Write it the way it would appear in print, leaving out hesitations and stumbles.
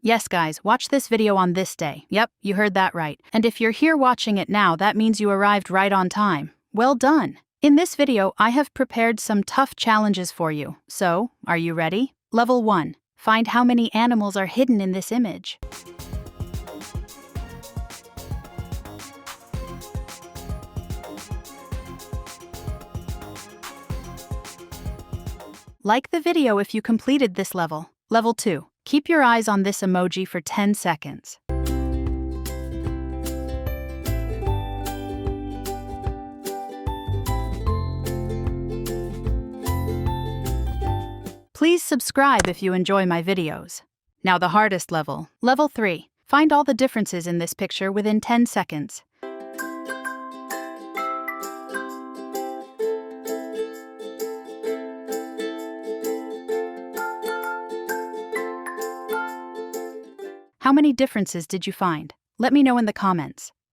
Yes, guys, watch this video on this day. Yep, you heard that right. And if you're here watching it now, that means you arrived right on time. Well done! In this video, I have prepared some tough challenges for you. So, are you ready? Level 1. Find how many animals are hidden in this image. Like the video if you completed this level. Level 2. Keep your eyes on this emoji for 10 seconds. Please subscribe if you enjoy my videos. Now the hardest level. Level 3. Find all the differences in this picture within 10 seconds. How many differences did you find? Let me know in the comments.